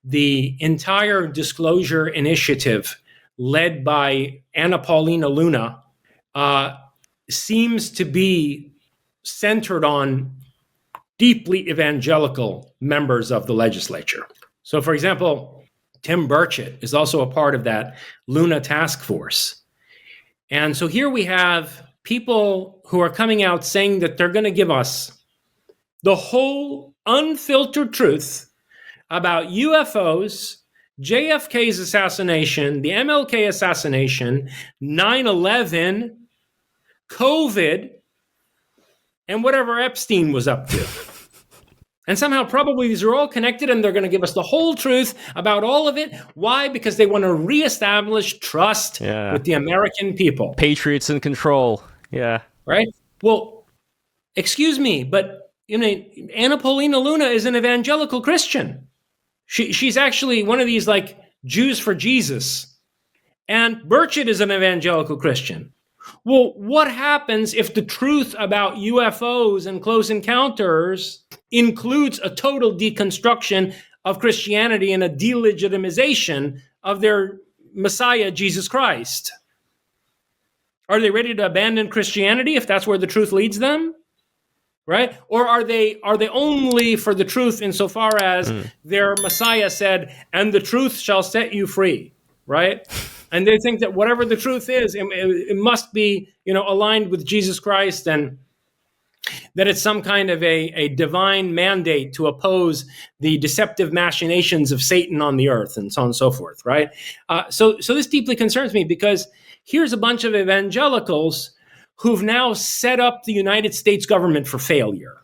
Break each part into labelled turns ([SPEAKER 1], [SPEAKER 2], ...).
[SPEAKER 1] the entire disclosure initiative led by Paulina Luna seems to be centered on deeply evangelical members of the legislature. So, for example, Tim Burchett is also a part of that Luna task force. And so here we have people who are coming out saying that they're going to give us the whole unfiltered truth about UFOs, JFK's assassination, the MLK assassination, 9/11, COVID, and whatever Epstein was up to. And somehow probably these are all connected, and they're going to give us the whole truth about all of it. Why? Because they want to reestablish trust with the American people.
[SPEAKER 2] Patriots in control. Yeah.
[SPEAKER 1] Right? Well, excuse me, but Paulina Luna is an evangelical Christian. She's actually one of these like Jews for Jesus. And Burchett is an evangelical Christian. Well, what happens if the truth about UFOs and close encounters includes a total deconstruction of Christianity and a delegitimization of their Messiah, Jesus Christ? Are they ready to abandon Christianity if that's where the truth leads them? Right? Or are they only for the truth insofar as their Messiah said, and the truth shall set you free, right? And they think that whatever the truth is, it must be, aligned with Jesus Christ, and that it's some kind of a divine mandate to oppose the deceptive machinations of Satan on the earth, and so on and so forth, right? So this deeply concerns me, because here's a bunch of evangelicals who've now set up the United States government for failure.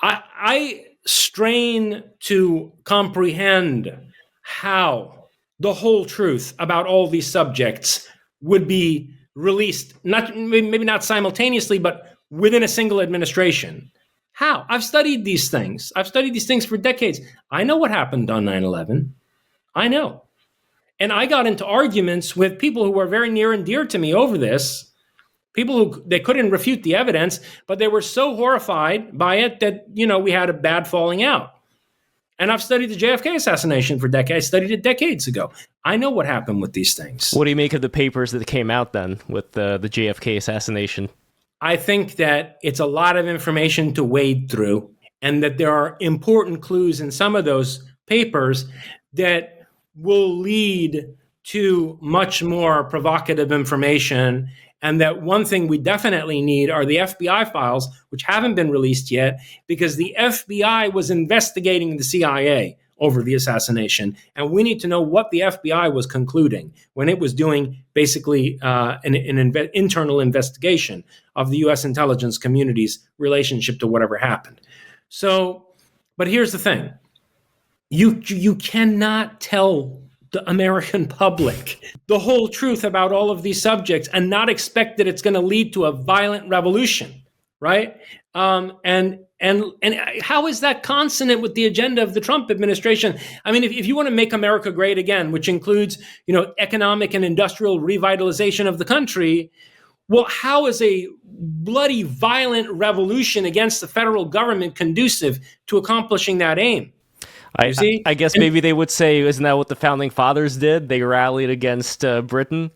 [SPEAKER 1] I strain to comprehend how the whole truth about all these subjects would be released, maybe not simultaneously, but within a single administration. How? I've studied these things. I've studied these things for decades. I know what happened on 9/11. I know. And I got into arguments with people who were very near and dear to me over this, people who they couldn't refute the evidence, but they were so horrified by it that, we had a bad falling out. And I've studied the JFK assassination for decades. I studied it decades ago. I know what happened with these things.
[SPEAKER 2] What do you make of the papers that came out then with the JFK assassination?
[SPEAKER 1] I think that it's a lot of information to wade through, and that there are important clues in some of those papers that will lead to much more provocative information. And that one thing we definitely need are the FBI files, which haven't been released yet, because the FBI was investigating the CIA over the assassination. And we need to know what the FBI was concluding when it was doing basically an internal investigation of the U.S. intelligence community's relationship to whatever happened. So, but here's the thing. You cannot tell the American public the whole truth about all of these subjects and not expect that it's going to lead to a violent revolution, right? And how is that consonant with the agenda of the Trump administration? I mean, if you want to make America great again, which includes, economic and industrial revitalization of the country, well, how is a bloody, violent revolution against the federal government conducive to accomplishing that aim?
[SPEAKER 2] I guess maybe they would say, isn't that what the founding fathers did? They rallied against Britain.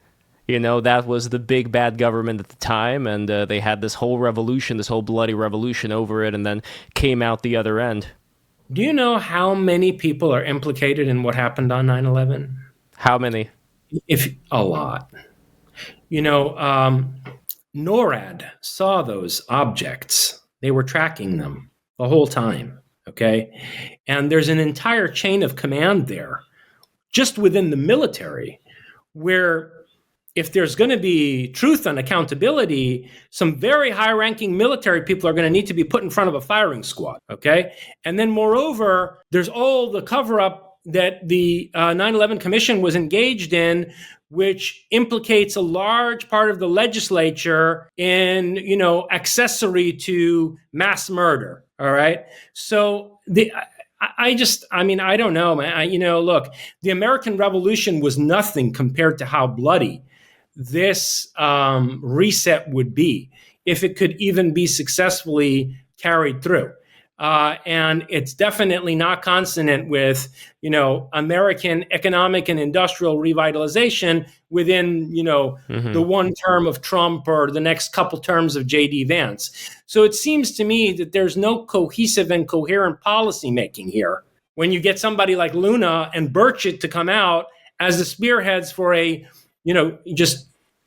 [SPEAKER 2] That was the big bad government at the time, and they had this whole revolution, this whole bloody revolution over it, and then came out the other end.
[SPEAKER 1] Do you know how many people are implicated in what happened on 9/11?
[SPEAKER 2] How many?
[SPEAKER 1] A lot. NORAD saw those objects. They were tracking them the whole time. Okay. And there's an entire chain of command there, just within the military, where if there's going to be truth and accountability, some very high-ranking military people are going to need to be put in front of a firing squad. Okay. And then moreover, there's all the cover-up that the 9/11 Commission was engaged in, which implicates a large part of the legislature in, accessory to mass murder. All right. So I don't know, man. Look, the American Revolution was nothing compared to how bloody this reset would be if it could even be successfully carried through. And it's definitely not consonant with, American economic and industrial revitalization within, the one term of Trump or the next couple terms of J.D. Vance. So it seems to me that there's no cohesive and coherent policy making here. When you get somebody like Luna and Burchett to come out as the spearheads for a,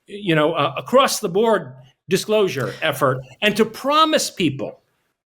[SPEAKER 1] across the board disclosure effort, and to promise people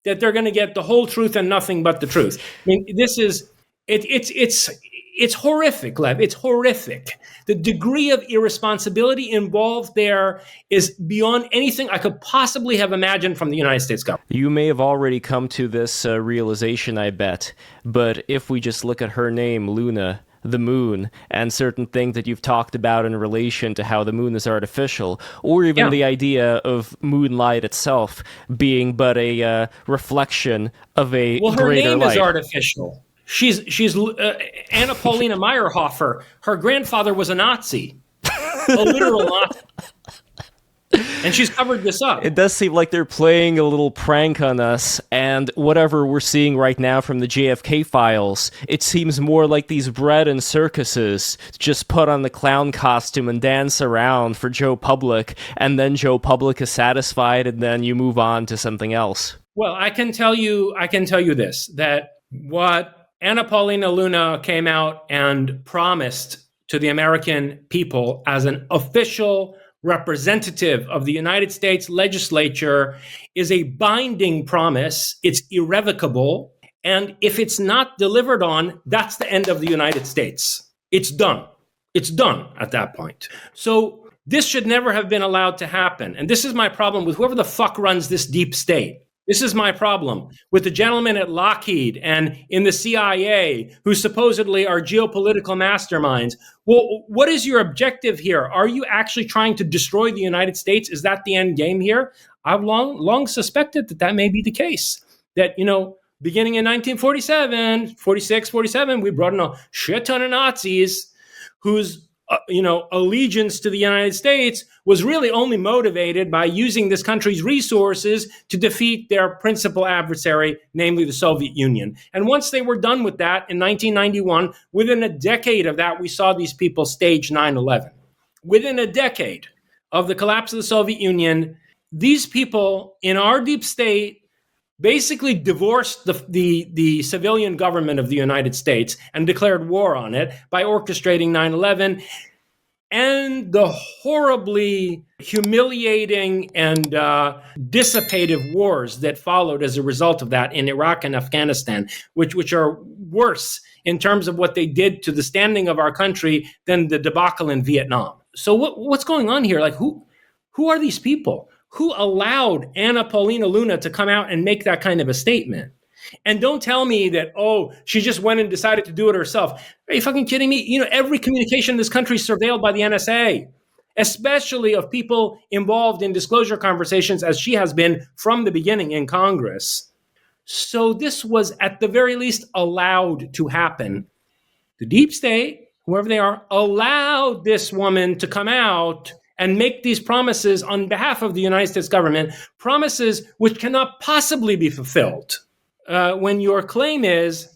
[SPEAKER 1] that they're going to get the whole truth and nothing but the truth. I mean, this is it's horrific, Lev. It's horrific. The degree of irresponsibility involved there is beyond anything I could possibly have imagined from the United States government.
[SPEAKER 2] You may have already come to this realization, I bet, but if we just look at her name, Luna, the moon, and certain things that you've talked about in relation to how the moon is artificial, or even the idea of moonlight itself being but a reflection of a greater light.
[SPEAKER 1] Well, her name is artificial. She's Anna Paulina Meyerhofer. Her grandfather was a Nazi, a literal Nazi. And she's covered this up.
[SPEAKER 2] It does seem like they're playing a little prank on us, and whatever we're seeing right now from the JFK files, it seems more like these bread and circuses just put on the clown costume and dance around for Joe Public, and then Joe Public is satisfied, and then you move on to something else.
[SPEAKER 1] Well, I can tell you this, that what Anna Paulina Luna came out and promised to the American people as an official representative of the United States legislature is a binding promise. It's irrevocable. And if it's not delivered on, that's the end of the United States. It's done. It's done at that point. So this should never have been allowed to happen. And this is my problem with whoever the fuck runs this deep state. This is my problem with the gentlemen at Lockheed and in the CIA who supposedly are geopolitical masterminds. Well, what is your objective here? Are you actually trying to destroy the United States? Is that the end game here? I've long suspected that may be the case. That, beginning in 1947, 46, 47, we brought in a shit ton of Nazis whose allegiance to the United States was really only motivated by using this country's resources to defeat their principal adversary, namely the Soviet Union. And once they were done with that in 1991, within a decade of that, we saw these people stage 9/11. Within a decade of the collapse of the Soviet Union, these people in our deep state basically divorced the civilian government of the United States and declared war on it by orchestrating 9/11 and the horribly humiliating and dissipative wars that followed as a result of that in Iraq and Afghanistan, which are worse in terms of what they did to the standing of our country than the debacle in Vietnam. So what's going on here? Like, who are these people? Who allowed Anna Paulina Luna to come out and make that kind of a statement? And don't tell me that, she just went and decided to do it herself. Are you fucking kidding me? Every communication in this country is surveilled by the NSA, especially of people involved in disclosure conversations, as she has been from the beginning in Congress. So this was at the very least allowed to happen. The deep state, whoever they are, allowed this woman to come out and make these promises on behalf of the United States government, promises which cannot possibly be fulfilled. When your claim is,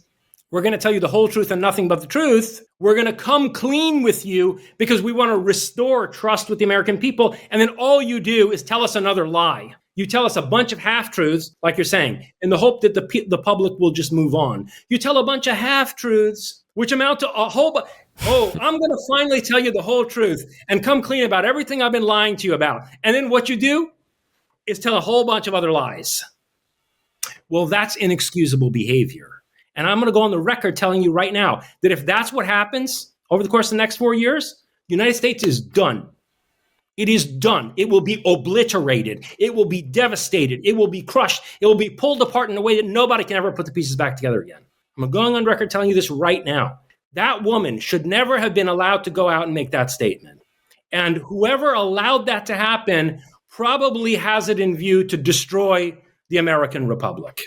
[SPEAKER 1] we're going to tell you the whole truth and nothing but the truth, we're going to come clean with you because we want to restore trust with the American people, and then all you do is tell us another lie. You tell us a bunch of half-truths, like you're saying, in the hope that the public will just move on. You tell a bunch of half-truths, which amount to a whole bunch. I'm going to finally tell you the whole truth and come clean about everything I've been lying to you about. And then what you do is tell a whole bunch of other lies. Well, that's inexcusable behavior. And I'm going to go on the record telling you right now that if that's what happens over the course of the next 4 years, the United States is done. It is done. It will be obliterated. It will be devastated. It will be crushed. It will be pulled apart in a way that nobody can ever put the pieces back together again. I'm going on record telling you this right now. That woman should never have been allowed to go out and make that statement. And whoever allowed that to happen probably has it in view to destroy the American Republic.